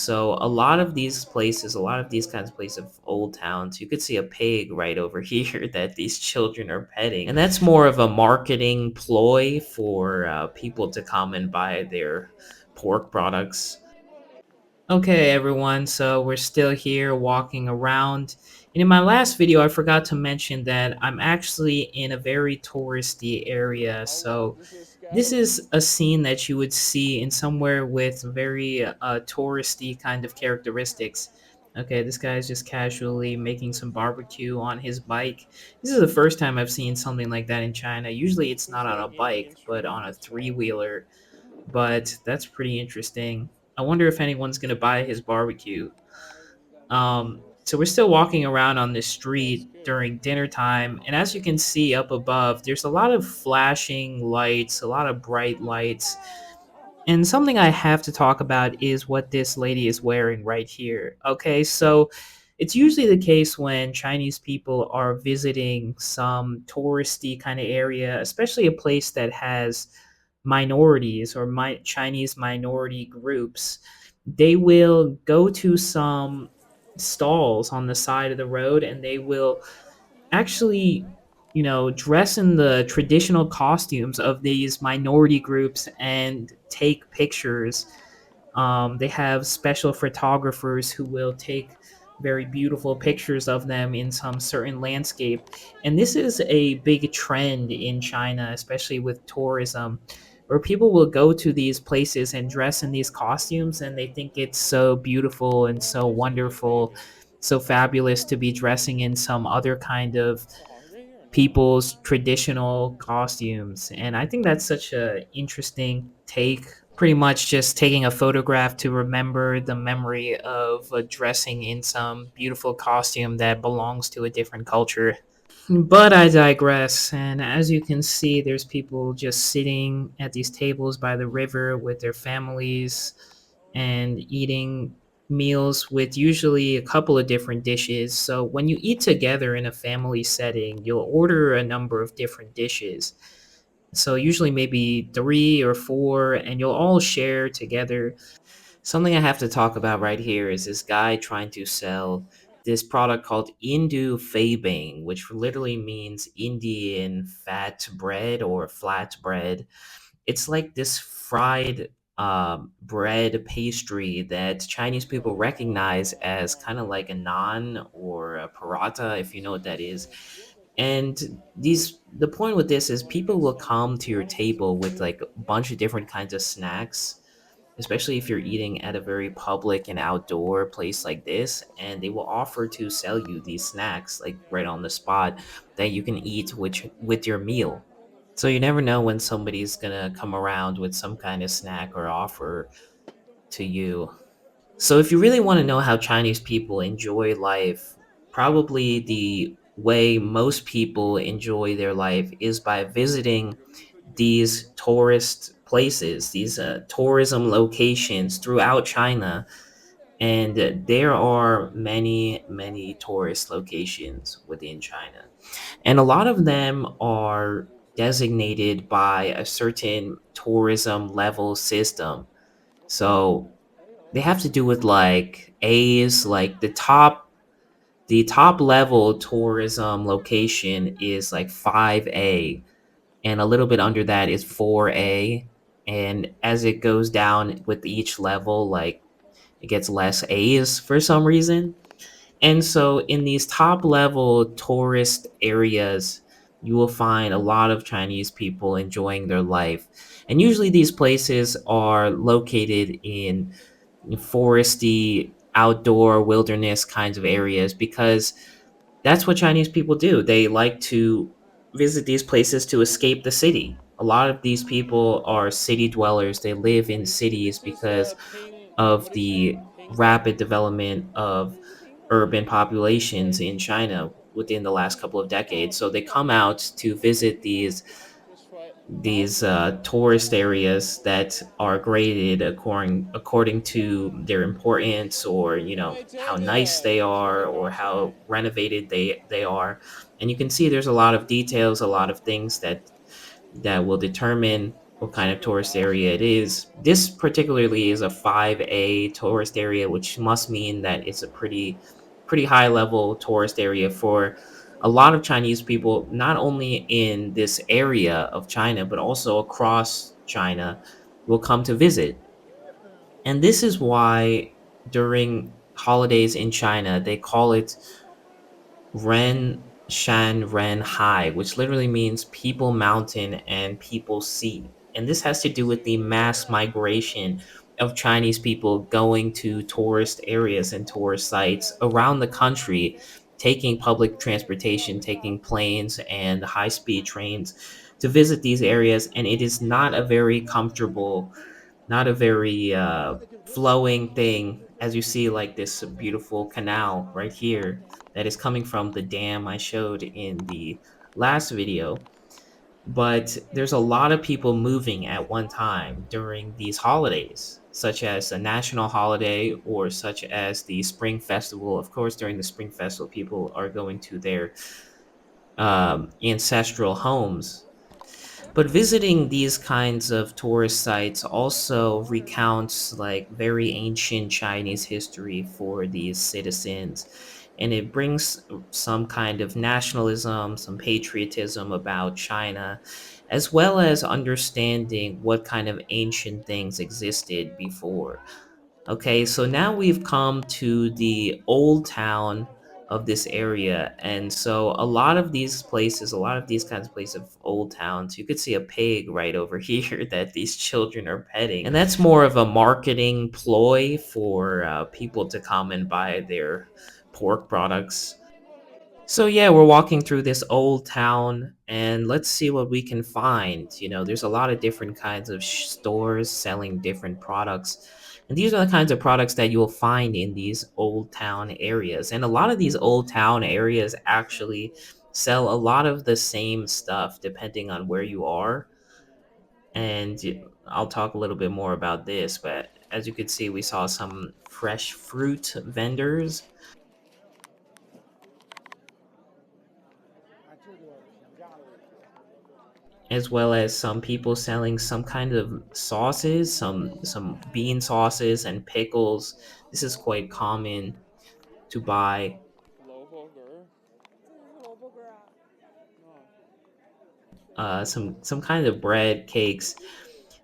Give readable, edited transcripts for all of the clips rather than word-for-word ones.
So a lot of these places, a lot of these kinds of places of old towns, you could see a pig right over here that these children are petting, and that's more of a marketing ploy for people to come and buy their pork products. Okay, everyone, so we're still here walking around. And in my last video, I forgot to mention that I'm actually in a very touristy area. So this is a scene that you would see in somewhere with very touristy kind of characteristics. Okay, this guy is just casually making some barbecue on his bike. This is the first time I've seen something like that in China. Usually it's not on a bike, but on a three-wheeler, but that's pretty interesting. I wonder if anyone's gonna buy his barbecue. So we're still walking around on this street during dinner time, and as you can see up above, there's a lot of flashing lights, a lot of bright lights, and something I have to talk about is what this lady is wearing right here. Okay, so it's usually the case when Chinese people are visiting some touristy kind of area, especially a place that has minorities or Chinese minority groups. They will go to some stalls on the side of the road and they will actually, dress in the traditional costumes of these minority groups and take pictures. They have special photographers who will take very beautiful pictures of them in some certain landscape. And this is a big trend in China, especially with tourism, where people will go to these places and dress in these costumes and they think it's so beautiful and so wonderful, so fabulous to be dressing in some other kind of people's traditional costumes. And I think that's such a interesting take. Pretty much just taking a photograph to remember the memory of dressing in some beautiful costume that belongs to a different culture. But I digress. And as you can see, there's people just sitting at these tables by the river with their families and eating meals with usually a couple of different dishes. So when you eat together in a family setting, you'll order a number of different dishes. So usually maybe three or four, and you'll all share together. Something I have to talk about right here is this guy trying to sell this product called Indu Fabing, which literally means Indian fat bread or flat bread. It's like this fried bread pastry that Chinese people recognize as kind of like a naan or a paratha, if you know what that is. And the point with this is people will come to your table with like a bunch of different kinds of snacks, especially if you're eating at a very public and outdoor place like this, and they will offer to sell you these snacks like right on the spot that you can eat with your meal. So you never know when somebody's gonna come around with some kind of snack or offer to you. So if you really want to know how Chinese people enjoy life, probably the way most people enjoy their life is by visiting these tourist places, these tourism locations throughout China. And there are many, many tourist locations within China. And a lot of them are designated by a certain tourism level system. So they have to do with like A's, like the top level tourism location is like 5A, and a little bit under that is 4A. And as it goes down with each level, like it gets less A's for some reason. And so in these top level tourist areas, you will find a lot of Chinese people enjoying their life. And usually these places are located in foresty, outdoor, wilderness kinds of areas because that's what Chinese people do. They like to visit these places to escape the city. A lot of these people are city dwellers. They live in cities because of the rapid development of urban populations in China within the last couple of decades. So they come out to visit these tourist areas that are graded according to their importance, or how nice they are or how renovated they are. And you can see there's a lot of details, a lot of things that will determine what kind of tourist area it is. This particularly is a 5A tourist area, which must mean that it's a pretty high level tourist area for a lot of Chinese people, not only in this area of China, but also across China will come to visit. And this is why during holidays in China, they call it Ren Shan Ren Hai, which literally means people mountain and people sea. And this has to do with the mass migration of Chinese people going to tourist areas and tourist sites around the country, taking public transportation, taking planes and high speed trains to visit these areas. And it is not a very comfortable, not a very flowing thing, as you see, like this beautiful canal right here that is coming from the dam I showed in the last video. But there's a lot of people moving at one time during these holidays, such as a national holiday or such as the Spring Festival. Of course, during the Spring Festival, people are going to their ancestral homes, but visiting these kinds of tourist sites also recounts like very ancient Chinese history for these citizens. And it brings some kind of nationalism, some patriotism about China, as well as understanding what kind of ancient things existed before. Okay, so now we've come to the old town of this area. And so a lot of these places, a lot of these kinds of places of old towns, you could see a pig right over here that these children are petting. And that's more of a marketing ploy for people to come and buy their pork products. So yeah, we're walking through this old town and let's see what we can find. You know, there's a lot of different kinds of stores selling different products. And these are the kinds of products that you'll find in these old town areas. And a lot of these old town areas actually sell a lot of the same stuff depending on where you are. And I'll talk a little bit more about this, but as you can see, we saw some fresh fruit vendors, as well as some people selling some kind of sauces, some bean sauces and pickles. This is quite common to buy. Some kind of bread, cakes.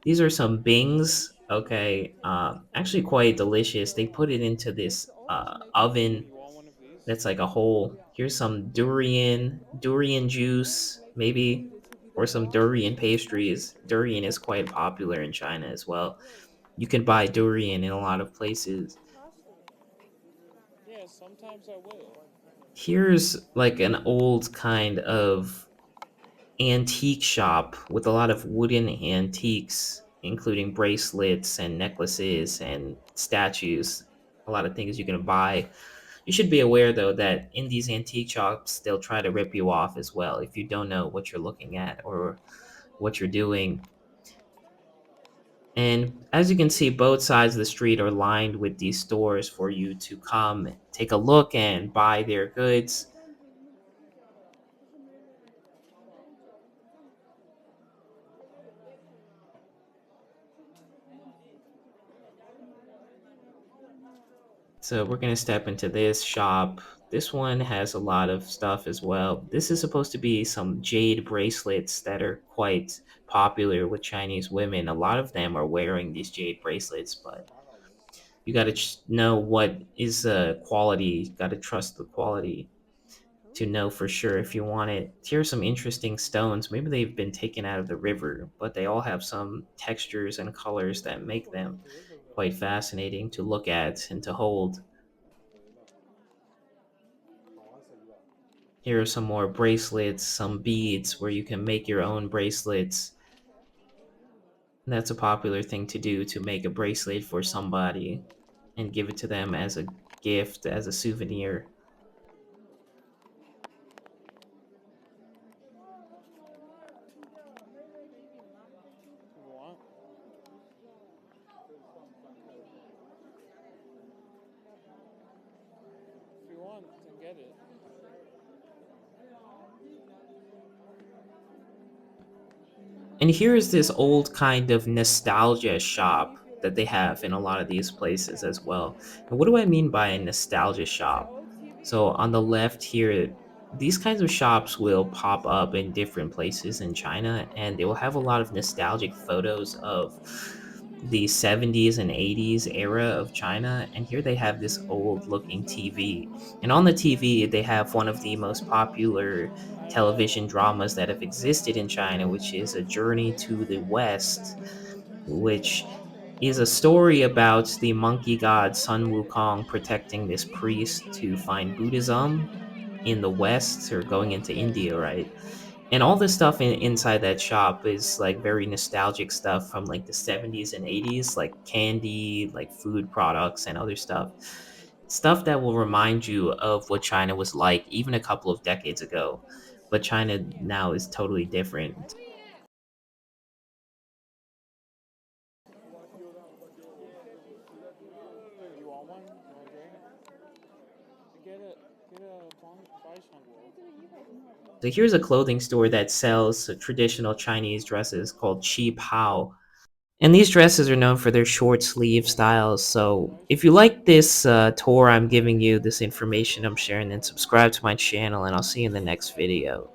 These are some bings. Okay, actually quite delicious. They put it into this oven that's like a hole. Here's some durian juice, maybe, or some durian pastries. Durian is quite popular in China as well. You can buy durian in a lot of places. Here's like an old kind of antique shop with a lot of wooden antiques, including bracelets and necklaces and statues. A lot of things you can buy. You should be aware, though, that in these antique shops, they'll try to rip you off as well if you don't know what you're looking at or what you're doing. And as you can see, both sides of the street are lined with these stores for you to come take a look and buy their goods. So we're going to step into this shop. This one has a lot of stuff as well. This is supposed to be some jade bracelets that are quite popular with Chinese women. A lot of them are wearing these jade bracelets, but you got to know what is quality. Got to trust the quality to know for sure if you want it. Here are some interesting stones. Maybe they've been taken out of the river, but they all have some textures and colors that make them quite fascinating to look at and to hold. Here are some more bracelets, some beads where you can make your own bracelets. That's a popular thing to do, to make a bracelet for somebody and give it to them as a gift, as a souvenir. And here is this old kind of nostalgia shop that they have in a lot of these places as well. And what do I mean by a nostalgia shop? So on the left here, these kinds of shops will pop up in different places in China, and they will have a lot of nostalgic photos of the 70s and 80s era of China. And here they have this old looking TV. And on the TV, they have one of the most popular television dramas that have existed in China, which is A Journey to the West, which is a story about the monkey god Sun Wukong protecting this priest to find Buddhism in the West or going into India, right? And all this stuff inside that shop is like very nostalgic stuff from like the 70s and 80s, like candy, like food products, and other stuff. Stuff that will remind you of what China was like even a couple of decades ago. But China now is totally different. You want one? You want a drink? Get a price one. So here's a clothing store that sells traditional Chinese dresses called Chi Pao. And these dresses are known for their short sleeve styles. So if you like this tour I'm giving you, this information I'm sharing, then subscribe to my channel and I'll see you in the next video.